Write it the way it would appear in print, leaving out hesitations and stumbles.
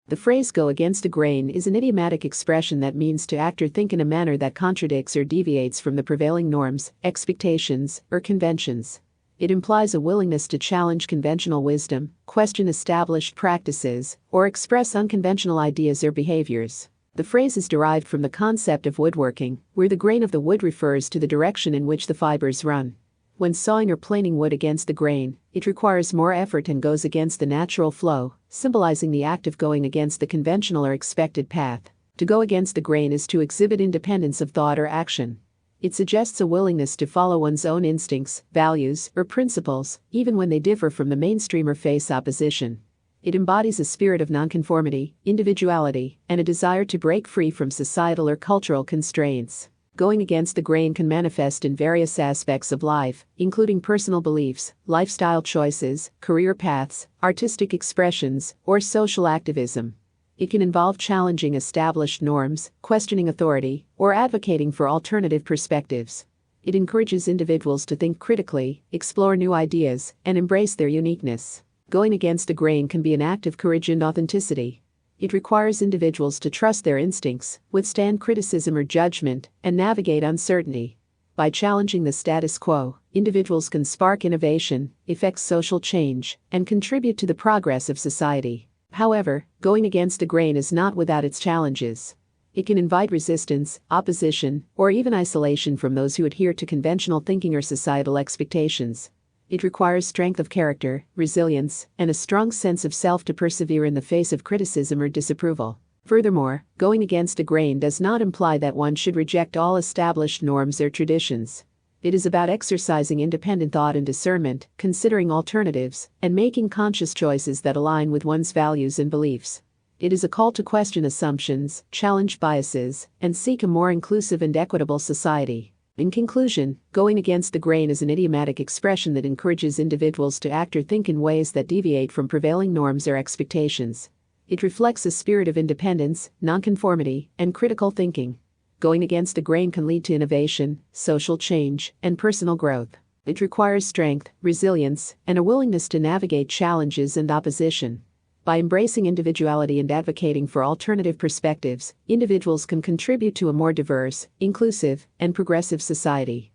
The phrase "go against the grain" is an idiomatic expression that means to act or think in a manner that contradicts or deviates from the prevailing norms, expectations, or conventions. It implies a willingness to challenge conventional wisdom, question established practices, or express unconventional ideas or behaviors. The phrase is derived from the concept of woodworking, where the grain of the wood refers to the direction in which the fibers run. When sawing or planing wood against the grain, it requires more effort and goes against the natural flow, symbolizing the act of going against the conventional or expected path. To go against the grain is to exhibit independence of thought or action. It suggests a willingness to follow one's own instincts, values, or principles, even when they differ from the mainstream or face opposition. It embodies a spirit of nonconformity, individuality, and a desire to break free from societal or cultural constraints. Going against the grain can manifest in various aspects of life, including personal beliefs, lifestyle choices, career paths, artistic expressions, or social activism. It can involve challenging established norms, questioning authority, or advocating for alternative perspectives. It encourages individuals to think critically, explore new ideas, and embrace their uniqueness. Going against the grain can be an act of courage and authenticity. It requires individuals to trust their instincts, withstand criticism or judgment, and navigate uncertainty. By challenging the status quo, individuals can spark innovation, effect social change, and contribute to the progress of society. However, going against the grain is not without its challenges. It can invite resistance, opposition, or even isolation from those who adhere to conventional thinking or societal expectations. It requires strength of character, resilience, and a strong sense of self to persevere in the face of criticism or disapproval. Furthermore, going against the grain does not imply that one should reject all established norms or traditions. It is about exercising independent thought and discernment, considering alternatives, and making conscious choices that align with one's values and beliefs. It is a call to question assumptions, challenge biases, and seek a more inclusive and equitable society. In conclusion, going against the grain is an idiomatic expression that encourages individuals to act or think in ways that deviate from prevailing norms or expectations. It reflects a spirit of independence, nonconformity, and critical thinking. Going against the grain can lead to innovation, social change, and personal growth. It requires strength, resilience, and a willingness to navigate challenges and opposition. By embracing individuality and advocating for alternative perspectives, individuals can contribute to a more diverse, inclusive, and progressive society.